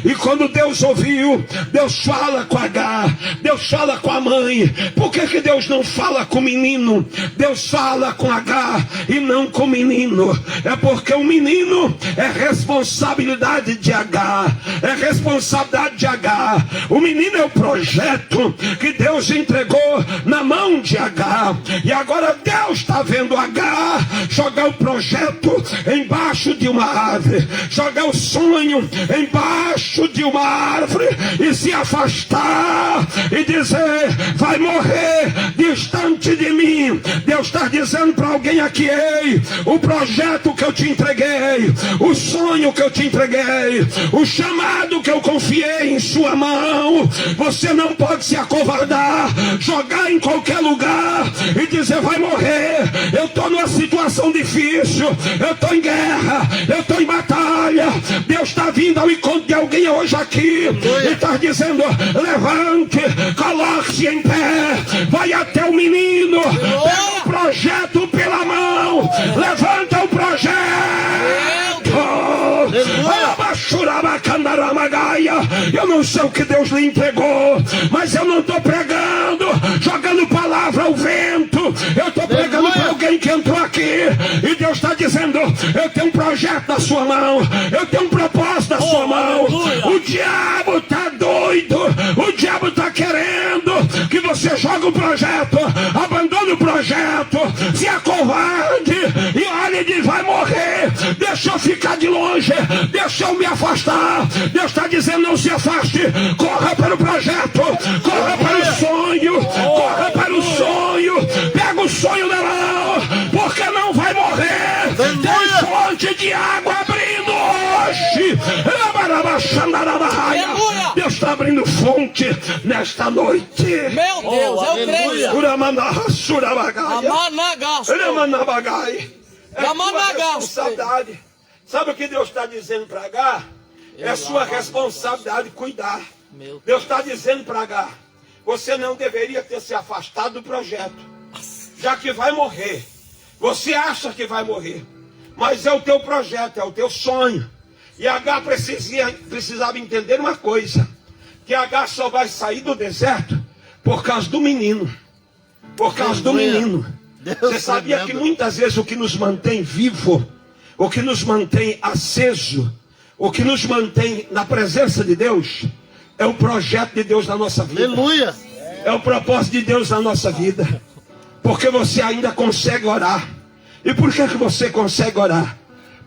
e quando Deus ouviu, Deus fala com Agar, Deus fala com a mãe, mãe. Por que Deus não fala com o menino? Deus fala com H e não com o menino. É porque o menino é responsabilidade de H. É responsabilidade de H. O menino é o projeto que Deus entregou na mão de H. E agora Deus está vendo H jogar o projeto embaixo de uma árvore, jogar o sonho embaixo de uma árvore e se afastar e dizer: vai morrer distante de mim. Deus está dizendo para alguém aqui: ei, o projeto que eu te entreguei, o sonho que eu te entreguei, o chamado que eu confiei em sua mão, você não pode se acovardar, jogar em qualquer lugar e dizer: vai morrer. Eu estou numa situação difícil, eu estou em guerra, eu estou em batalha. Deus está vindo ao encontro de alguém hoje aqui e está dizendo: levante, coloque-se em pé, vai até o menino, pega o projeto pela mão, levanta o projeto. Eu não sei o que Deus lhe entregou, mas eu não estou pregando, jogando palavra ao vento. Eu estou pregando para alguém que entrou aqui e Deus está dizendo: eu tenho um projeto na sua mão, eu tenho um propósito na sua mão. O diabo está doido, o diabo está querendo que você jogue o projeto, abandone o projeto, se acovarde e olhe e diz: vai morrer, deixa eu ficar de longe, deixa eu me afastar. Deus está dizendo: não se afaste, corra para o projeto, corra para o sonho, corra para o sonho, pega o sonho da mão, porque não vai morrer. Tem fonte de água abrindo hoje. Deus está abrindo fonte nesta noite. Meu Deus, eu creio. É sua responsabilidade. Sabe o que Deus está dizendo para H? É sua responsabilidade cuidar. Deus está dizendo para H: você não deveria ter se afastado do projeto, já que vai morrer. Você acha que vai morrer, mas é o teu projeto, é o teu sonho. E H precisava entender uma coisa: que H só vai sair do deserto por causa do menino. Por causa do menino. Você sabia que muitas vezes o que nos mantém vivo, o que nos mantém aceso, o que nos mantém na presença de Deus, é o projeto de Deus na nossa vida. Aleluia. É o propósito de Deus na nossa vida. Porque você ainda consegue orar. E por que você consegue orar?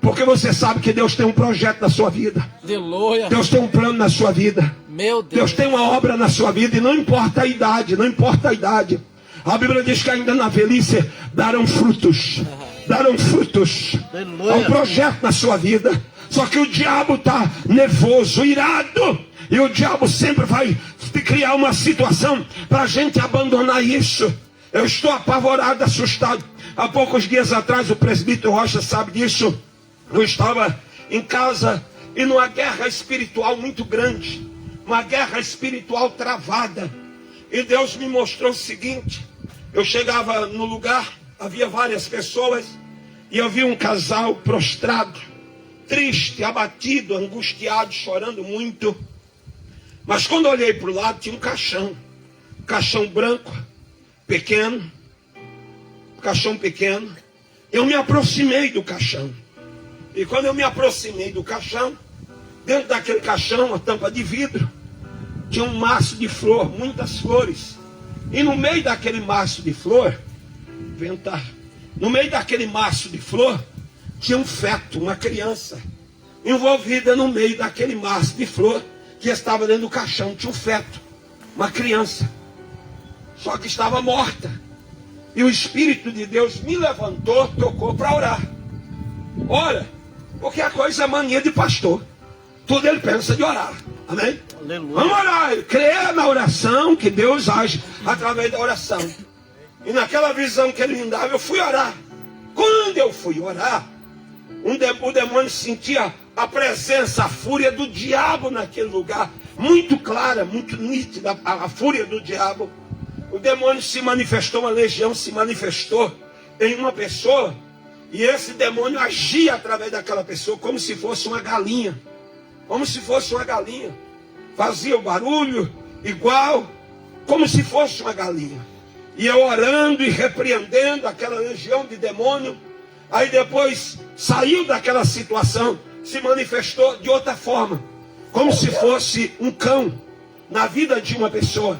Porque você sabe que Deus tem um projeto na sua vida. Aleluia. Deus tem um plano na sua vida. Meu Deus. Deus tem uma obra na sua vida. E não importa a idade, não importa a idade. A Bíblia diz que ainda na velhice darão frutos. Darão frutos. É um projeto na sua vida. Só que o diabo está nervoso, irado. E o diabo sempre vai criar uma situação para a gente abandonar isso. Eu estou apavorado, assustado. Há poucos dias atrás, o presbítero Rocha sabe disso. Eu estava em casa e numa guerra espiritual muito grande. Uma guerra espiritual travada. E Deus me mostrou o seguinte: eu chegava no lugar, havia várias pessoas, e eu vi um casal prostrado, triste, abatido, angustiado, chorando muito. Mas quando eu olhei para o lado, tinha um caixão branco, pequeno, caixão pequeno. Eu me aproximei do caixão. E quando eu me aproximei do caixão, dentro daquele caixão, a tampa de vidro, tinha um maço de flor, muitas flores. E no meio daquele maço de flor, no meio daquele maço de flor, tinha um feto, uma criança, envolvida no meio daquele maço de flor que estava dentro do caixão. Tinha um feto, uma criança, só que estava morta. E o Espírito de Deus me levantou, tocou para orar. Ora, porque a coisa é mania de pastor. Tudo ele pensa de orar. Amém? Aleluia. Vamos orar. Crer na oração, que Deus age através da oração. E naquela visão que ele me dava, eu fui orar. Quando eu fui orar, o demônio sentia a presença, a fúria do diabo naquele lugar. Muito clara, muito nítida a fúria do diabo. O demônio se manifestou, uma legião se manifestou em uma pessoa. E esse demônio agia através daquela pessoa como se fosse uma galinha. Como se fosse uma galinha. Fazia o barulho igual. como se fosse uma galinha. E eu orando e repreendendo aquela legião de demônio. Aí depois saiu daquela situação, se manifestou de outra forma, como se fosse um cão na vida de uma pessoa.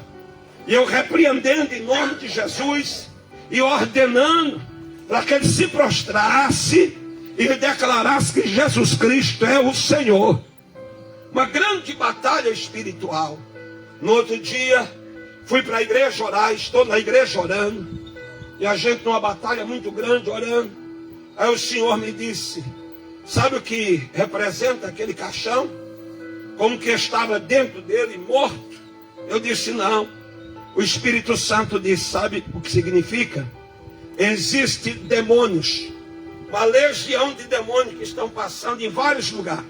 E eu repreendendo em nome de Jesus e ordenando para que ele se prostrasse e declarasse que Jesus Cristo é o Senhor. Uma grande batalha espiritual. No outro dia, fui para a igreja orar, estou na igreja orando, e a gente numa batalha muito grande orando. Aí o Senhor me disse, sabe o que representa aquele caixão? Como que estava dentro dele, morto? Eu disse, não. O Espírito Santo disse, sabe o que significa? Existem demônios, uma legião de demônios que estão passando em vários lugares.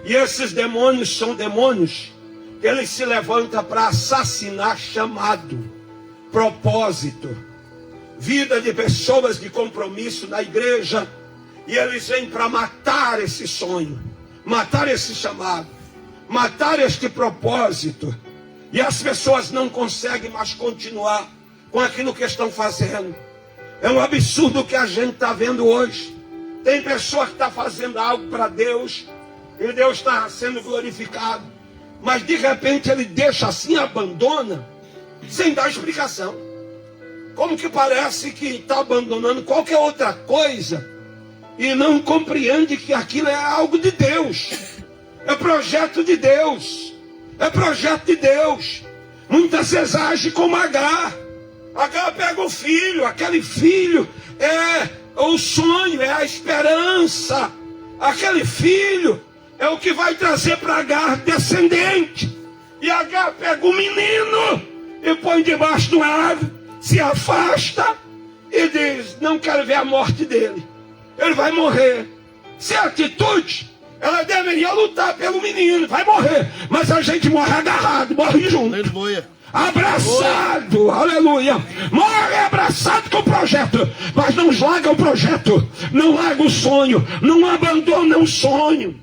E esses demônios são demônios que eles se levantam para assassinar chamado, propósito, vida de pessoas de compromisso na igreja. E eles vêm para matar esse sonho, matar esse chamado, matar este propósito. E as pessoas não conseguem mais continuar com aquilo que estão fazendo. É um absurdo o que a gente está vendo hoje. Tem pessoa que está fazendo algo para Deus, e Deus está sendo glorificado, mas de repente ele deixa assim, abandona, sem dar explicação. Como que parece que está abandonando qualquer outra coisa, e não compreende que aquilo é algo de Deus. É projeto de Deus. É projeto de Deus. Muitas vezes age como Agar. Agar pega o filho, aquele filho é o sonho, é a esperança. Aquele filho é o que vai trazer para Agar descendente. E Agar pega o menino e põe debaixo de uma árvore, se afasta e diz, não quero ver a morte dele. Ele vai morrer. Se a atitude, ela deveria lutar pelo menino, vai morrer. Mas a gente morre agarrado, morre junto. Aleluia. Abraçado, aleluia. Morre abraçado com o projeto, mas não larga o projeto, não larga o sonho, não abandona o sonho.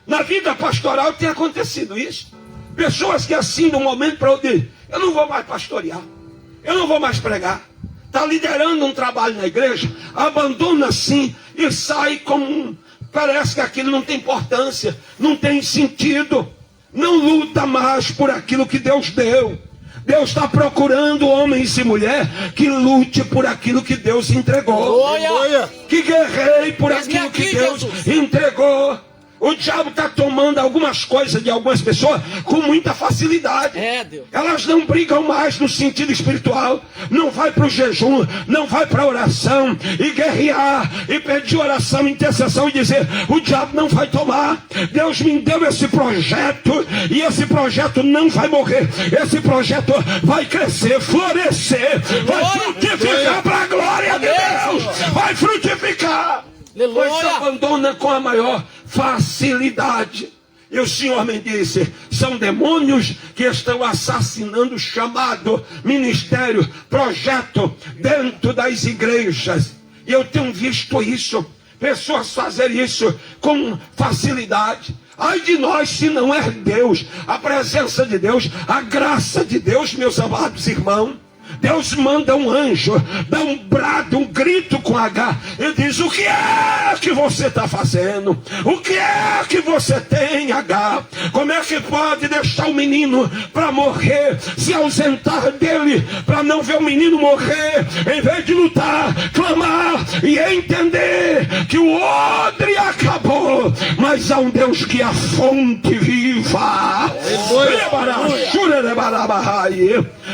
Na vida pastoral tem acontecido isso. Pessoas que assim, de um momento para outro, eu não vou mais pastorear, eu não vou mais pregar. Está liderando um trabalho na igreja, abandona assim e sai como parece que aquilo não tem importância, não tem sentido. Não luta mais por aquilo que Deus deu. Deus está procurando homens e mulheres que lute por aquilo que Deus entregou. Aleluia. Que guerreie por aquilo que Deus entregou. O diabo está tomando algumas coisas de algumas pessoas com muita facilidade. Deus. Elas não brigam mais no sentido espiritual. Não vai para o jejum, não vai para a oração e guerrear e pedir oração, intercessão e dizer, o diabo não vai tomar. Deus me deu esse projeto e esse projeto não vai morrer. Esse projeto vai crescer, florescer, vai frutificar para a glória de Deus. Vai frutificar. Pois se abandona com a maior facilidade. E o Senhor me disse, são demônios que estão assassinando chamado, ministério, projeto dentro das igrejas. E eu tenho visto isso, pessoas fazerem isso com facilidade. Ai de nós se não é Deus, a presença de Deus, a graça de Deus, meus amados irmãos. Deus manda um anjo, dá um brado, um grito com Agar e diz, o que é que você está fazendo? O que é que você tem, Agar? Como é que pode deixar o menino para morrer, se ausentar dele, para não ver o menino morrer, em vez de lutar, clamar e entender que o odre acabou, mas há um Deus que é a fonte viva.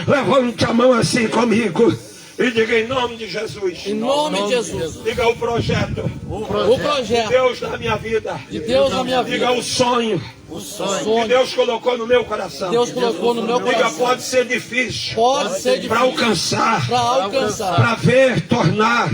Levante a mão assim comigo e diga em nome de Jesus. Em nome de Jesus. Diga o projeto. O projeto. De Deus na minha vida. De Deus na minha vida. Diga o sonho. O sonho que Deus colocou no meu coração. Deus colocou no meu coração. Diga, pode ser difícil. Pode ser difícil. Para alcançar. Para alcançar. Para ver tornar.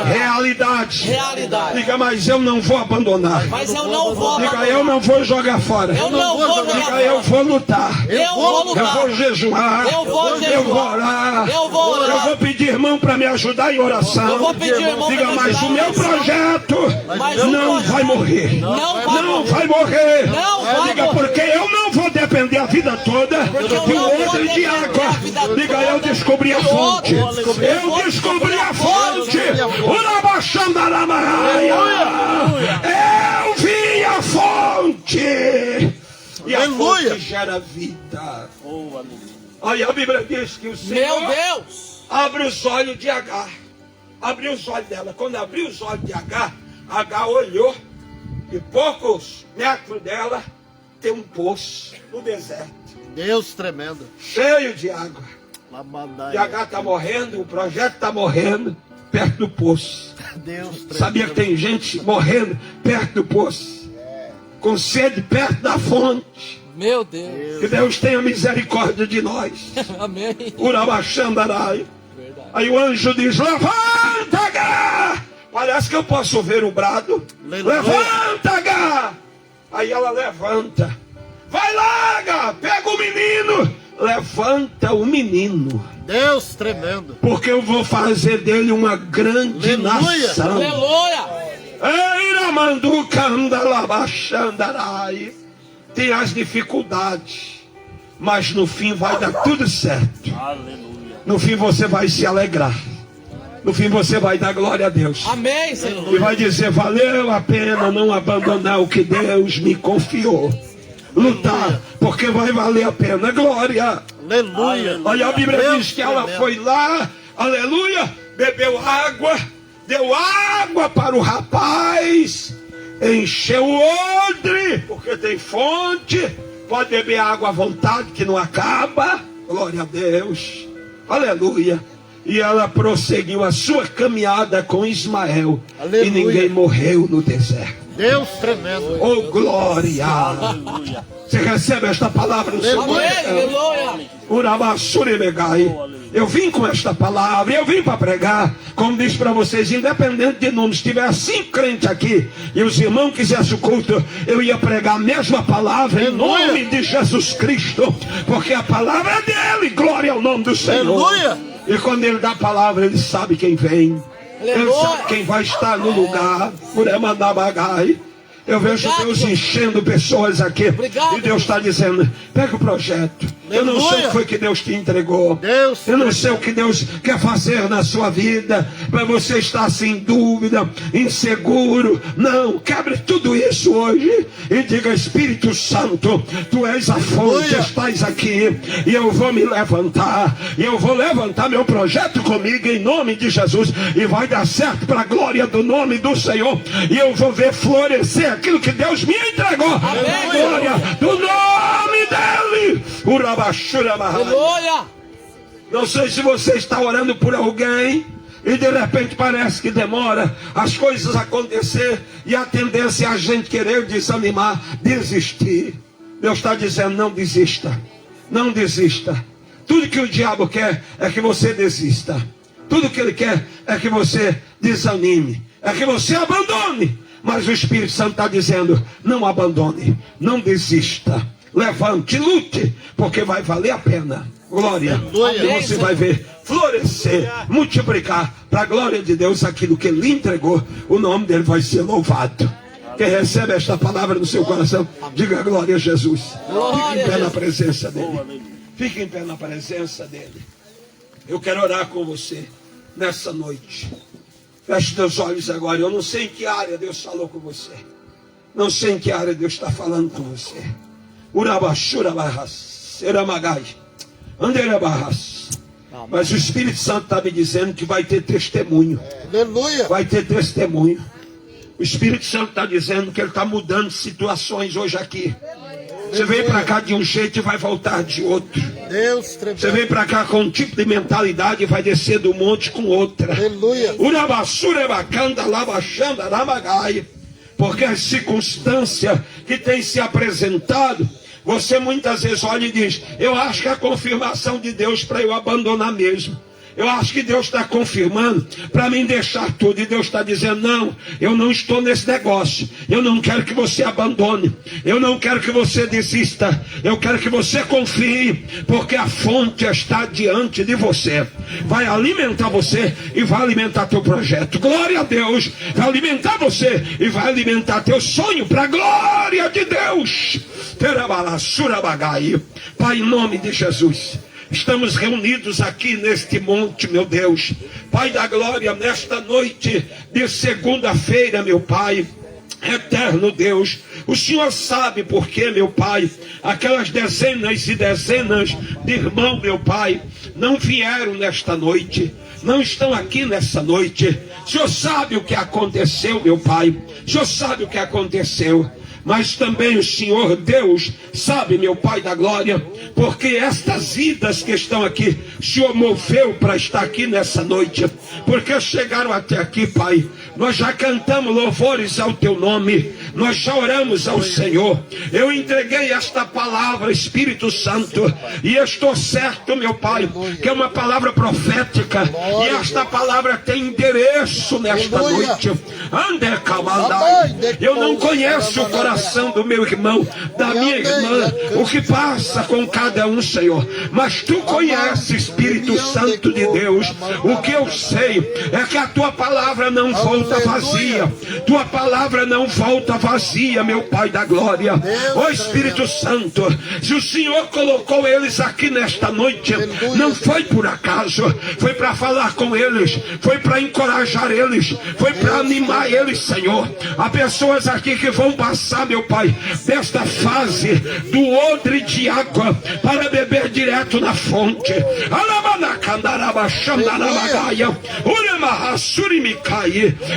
Realidade. Realidade. Diga, mas eu não vou abandonar. Mas eu não vou abandonar. Diga, eu não vou jogar fora. Eu não vou jogar Diga, fora. eu vou lutar. Eu vou lutar. Eu vou jejuar. Eu vou jejuar. Eu vou orar. Eu vou orar. Eu vou pedir irmão para me ajudar em oração. Eu vou pedir irmão Diga, para me mas ajudar o meu projeto Mas não vai morrer. Não Não vai morrer. Diga, porque eu não vou depender a vida toda de um odre de água. Diga, eu descobri a fonte. Eu descobri a fonte. Eu vi a fonte. E a fonte gera vida. Aí a Bíblia diz que o Senhor, Meu Deus! abre os olhos de Agar. Abriu os olhos dela. Quando abriu os olhos de Agar, Agar olhou e poucos metros dela tem um poço no deserto. Deus tremendo. Cheio de água. E Agar está morrendo, o projeto está morrendo perto do poço. Deus tremendo. Sabia que tem gente morrendo perto do poço, com sede perto da fonte. Meu Deus! Que Deus tenha misericórdia de nós. Amém. Urabaxandarai. Verdade. Aí o anjo diz: levanta, Agar! Parece que eu posso ouvir o brado. Aleluia. Levanta, Agar! Aí ela levanta. Vai lá, Agar! Pega o menino! Levanta o menino. Deus tremendo. Porque eu vou fazer dele uma grande Aleluia. nação. Aleluia! Eiramanducandalabaxandarai. Tem as dificuldades, mas no fim vai dar tudo certo. Aleluia. No fim você vai se alegrar. No fim você vai dar glória a Deus. Amém, Senhor. E vai dizer: valeu a pena não abandonar o que Deus me confiou. Lutar, porque vai valer a pena. Glória. Aleluia. Olha, a Bíblia Deus diz que ela tremendo. foi lá, aleluia, bebeu água, deu água para o rapaz, encheu o odre, porque tem fonte, pode beber água à vontade que não acaba. Glória a Deus. Aleluia. E ela prosseguiu a sua caminhada com Ismael. Aleluia. E ninguém morreu no deserto. Deus tremendo. Oh, glória. Aleluia. Você recebe esta palavra no seu Amém, coração? aleluia! Urabassurebegai. Eu vim com esta palavra, eu vim para pregar, como disse para vocês, independente de número, se tiver 5 crentes aqui e os irmãos quisessem o culto, eu ia pregar a mesma palavra em nome de Jesus Cristo, porque a palavra é dele. Glória ao nome do Senhor. Aleluia. E quando ele dá a palavra, ele sabe quem vem. Ele Aleluia. sabe quem vai estar no lugar. Uremandabagai. Eu vejo Obrigado, Deus Deus. enchendo pessoas aqui. Obrigado, E Deus está dizendo: pega o projeto. Eu não sei o Aleluia. que foi que Deus te entregou. Deus Eu não sei o que Deus quer fazer na sua vida. Mas você está sem dúvida, inseguro. Não, quebre tudo isso hoje. E diga: Espírito Santo, tu és a fonte, Aleluia. estás aqui. E eu vou me levantar. E eu vou levantar meu projeto comigo em nome de Jesus. E vai dar certo para a glória do nome do Senhor. E eu vou ver florescer aquilo que Deus me entregou. Amém. Glória do nome dele. Urabashurabahai. Aleluia! Não sei se você está orando por alguém e de repente parece que demora as coisas acontecer e a tendência é a gente querer desanimar, desistir. Deus está dizendo: não desista, não desista. Tudo que o diabo quer é que você desista. Tudo que ele quer é que você desanime, é que você abandone. Mas o Espírito Santo está dizendo: não abandone, não desista. Levante, lute, porque vai valer a pena. Glória. Aleluia. E você vai ver florescer, multiplicar para a glória de Deus aquilo que ele entregou. O nome dele vai ser louvado. Quem recebe esta palavra no seu coração, diga glória a Jesus. Fique em pé na presença dele. Fique em pé na presença dele. Eu quero orar com você nessa noite. Feche teus olhos agora. Eu não sei em que área Deus falou com você. Não sei em que área Deus está falando com você. Urabashura barras, Eramagai, Anderabahas. Mas o Espírito Santo está me dizendo que vai ter testemunho. Aleluia. Vai ter testemunho. O Espírito Santo está dizendo que ele está mudando situações hoje aqui. Você veio para cá de um jeito e vai voltar de outro. Deus Você tremendo. veio para cá com um tipo de mentalidade e vai descer do monte com outra. Aleluia. Porque as circunstâncias que têm se apresentado, você muitas vezes olha e diz: eu acho que é a confirmação de Deus para eu abandonar mesmo. Eu acho que Deus está confirmando para mim deixar tudo. E Deus está dizendo, não, eu não estou nesse negócio. Eu não quero que você abandone. Eu não quero que você desista. Eu quero que você confie, porque a fonte está diante de você. Vai alimentar você e vai alimentar teu projeto. Glória a Deus. Vai alimentar você e vai alimentar teu sonho para a glória de Deus. Pai, em nome de Jesus, estamos reunidos aqui neste monte, meu Deus. Pai da glória, nesta noite de segunda-feira, meu Pai, eterno Deus, o Senhor sabe por que, meu Pai, aquelas dezenas e dezenas de irmãos, meu Pai, não vieram nesta noite, não estão aqui nessa noite. O Senhor sabe o que aconteceu, meu Pai, o Senhor sabe o que aconteceu. Mas também o Senhor Deus sabe, meu Pai da glória, porque estas vidas que estão aqui, o Senhor moveu para estar aqui nessa noite, porque chegaram até aqui, Pai. Nós já cantamos louvores ao Teu nome, nós já oramos ao Senhor. Eu entreguei esta palavra, Espírito Santo, e estou certo, meu Pai, que é uma palavra profética, e esta palavra tem endereço nesta noite. Ande, camarada. Eu não conheço o coração do meu irmão, da minha irmã, o que passa com cada um, Senhor, mas Tu conheces, Espírito Santo de Deus. O que eu sei é que a Tua palavra não volta vazia. Tua palavra não volta vazia, meu Pai da glória. Ó Espírito Santo, se o Senhor colocou eles aqui nesta noite, não foi por acaso, foi para falar com eles, foi para encorajar eles, foi para animar eles, Senhor. Há pessoas aqui que vão passar, meu Pai, desta fase do odre de água para beber direto na fonte.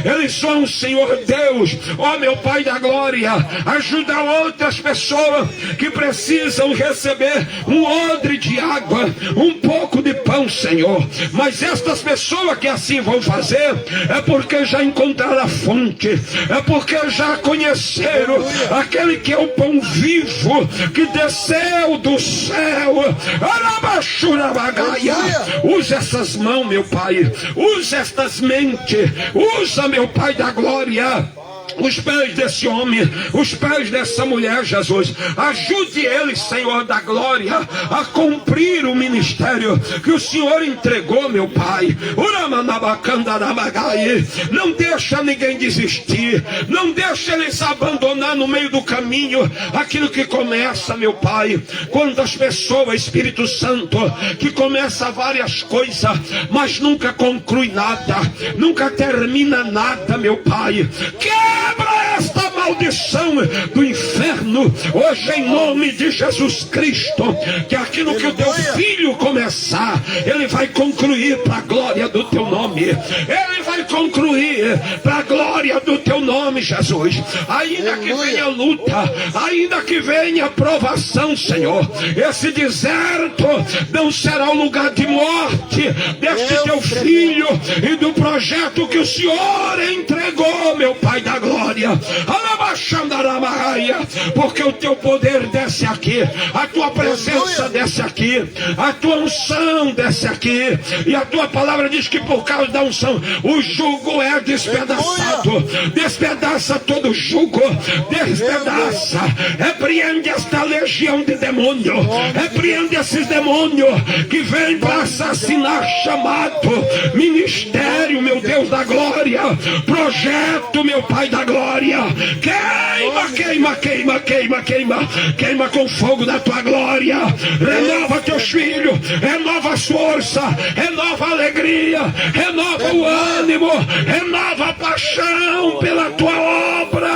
Eles são, Senhor Deus, ó meu Pai da glória, ajudar outras pessoas que precisam receber um odre de água, um pouco de pão, Senhor. Mas estas pessoas que assim vão fazer é porque já encontraram a fonte, é porque já conheceram aquele que é o pão vivo que desceu do céu. Usa essas mãos, meu Pai, usa estas mentes, usa, meu Pai da glória, os pés desse homem, os pés dessa mulher, Jesus. Ajude eles, Senhor da glória, a cumprir o ministério que o Senhor entregou, meu Pai. Não deixa ninguém desistir, não deixa eles abandonar no meio do caminho aquilo que começa, meu Pai. Quantas pessoas, Espírito Santo, que começa várias coisas, mas nunca conclui nada, nunca termina nada, meu Pai. Quebra esta maldição do inferno hoje em nome de Jesus Cristo, que aquilo que o Teu Filho começar, Ele vai concluir para a glória do Teu nome. Ele vai concluir para a glória do Teu nome, Jesus. Ainda que venha luta, ainda que venha provação, Senhor, esse deserto não será o lugar de morte deste Teu Filho e do projeto que o Senhor entregou, meu Pai da glória. Porque o Teu poder desce aqui, a Tua presença desce aqui, a Tua unção desce aqui, e a Tua palavra diz que por causa da unção o jugo é despedaçado. Despedaça todo jugo, despedaça, repreende esta legião de demônio, repreende esses demônios que vêm para assassinar chamado, ministério, meu Deus da glória, projeto, meu Pai da glória. Queima, queima, queima, queima, queima, queima com fogo da Tua glória. Renova Teus filhos, renova as forças, renova a alegria, renova o ânimo, renova a paixão pela Tua obra.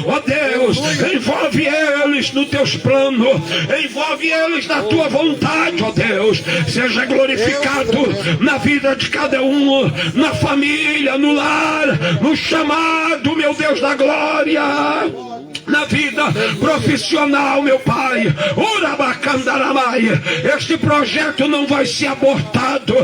Ó Deus, envolve eles nos Teus planos, envolve eles na Tua vontade, ó Deus. Seja glorificado na vida de cada um, na família, no lar, no chamado, meu Deus da glória, na vida profissional, meu Pai. Urabacandaramai. Este projeto não vai ser abortado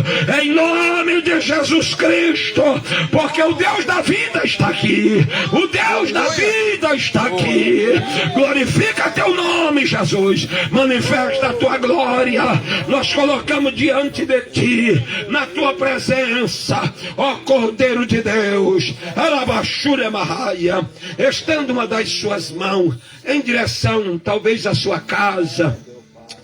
em nome de Jesus Cristo, porque o Deus da vida está aqui. O Deus da vida está aqui. Glorifica teu nome, Jesus. Manifesta a tua glória. Nós colocamos diante de ti, na tua presença, ó Cordeiro de Deus. Arabashura Mahaya. Estenda uma das suas mãos em direção, talvez, à sua casa.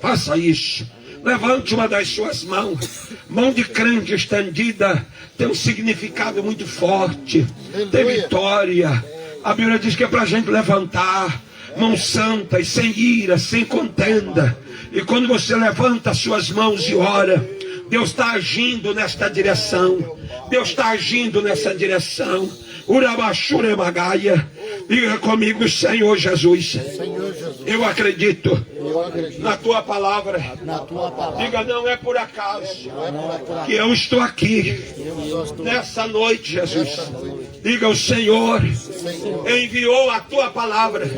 Faça isso. Levante uma das suas mãos. Mão de crente estendida tem um significado muito forte. Tem vitória. A Bíblia diz que é para a gente levantar mãos santas, sem ira, sem contenda. E quando você levanta as suas mãos e ora, Deus está agindo nesta direção. Deus está agindo nessa direção. Urabashure Magaia. Diga comigo, Senhor Jesus. Eu acredito na tua palavra. Diga, não é por acaso que eu estou aqui nessa noite, Jesus. Diga, o Senhor enviou a tua palavra.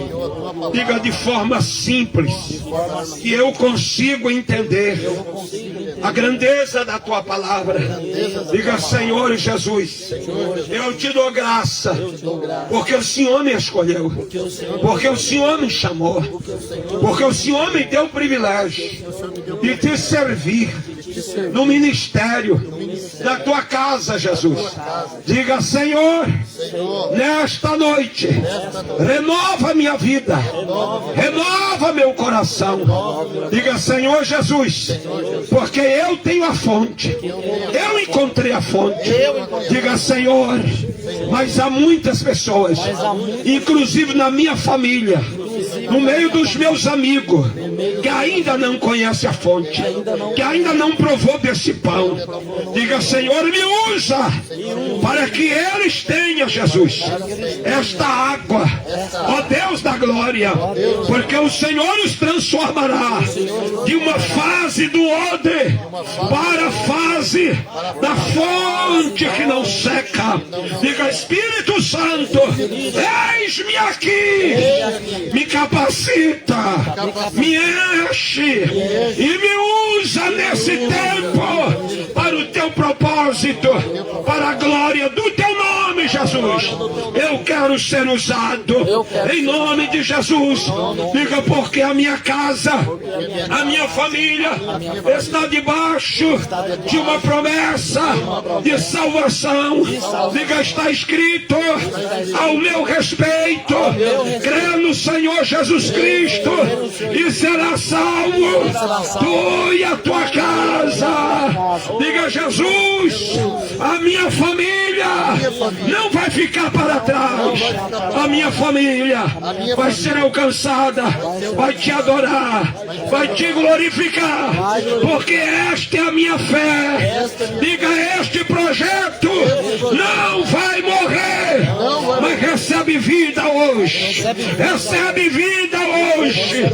Diga de forma simples, que eu consigo entender a grandeza da tua palavra. Diga, Senhor Jesus, eu te dou graça, porque o Senhor me escolheu, porque o Senhor me chamou, porque o Senhor me deu o privilégio de te servir no ministério da tua casa, Jesus. Diga, Senhor, nesta noite, renova minha vida, renova meu coração. Diga, Senhor Jesus, porque eu tenho a fonte, eu encontrei a fonte. Diga, Senhor, mas há muitas pessoas, inclusive na minha família, no meio dos meus amigos, que ainda não conhece a fonte, que ainda não provou desse pão. Diga, Senhor, me usa para que eles tenham, Jesus, esta água, ó Deus da glória, porque o Senhor os transformará de uma fase do odre para a fase da fonte que não seca. Diga, Espírito Santo, eis-me aqui, me capacita, me enche e me usa nesse tempo para o teu propósito, para a glória do teu nome, Jesus. Eu quero ser usado em nome de Jesus. Diga, porque a minha casa, a minha família está debaixo de uma promessa de salvação. Diga, está escrito ao meu respeito: crê no Senhor Jesus Cristo e será salvo, tu e a tua casa. Diga, Jesus, a minha família não vai ficar para trás. A minha família vai ser alcançada, vai te adorar, vai te glorificar, porque esta é a minha fé. Diga, este projeto não vai morrer, mas recebe vida hoje. Recebe vida hoje.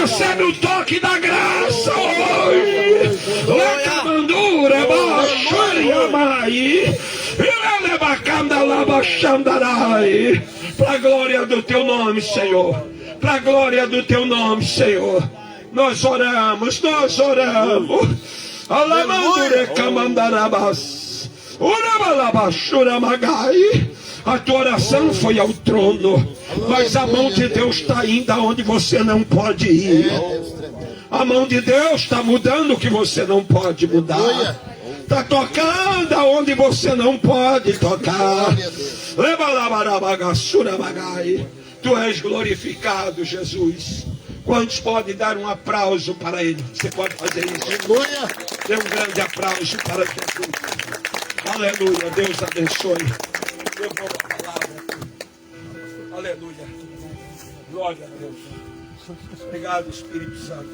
Recebe o toque da graça hoje. Lacamandura, baixuriamai, ilelebacandalabaxandarai. Para a glória do teu nome, Senhor. Para a glória do teu nome, Senhor. Nós oramos, nós oramos. Alamandure camandarabas. Urabalabashuramagai. A tua oração foi ao trono, mas a mão de Deus está indo aonde você não pode ir. A mão de Deus está mudando o que você não pode mudar. Está tocando aonde você não pode tocar. Tu és glorificado, Jesus. Quantos podem dar um aplauso para Ele? Você pode fazer isso. Dê um grande aplauso para Jesus. Aleluia. Deus abençoe. Eu vou a palavra. Aleluia. Glória a Deus. Obrigado, Espírito Santo.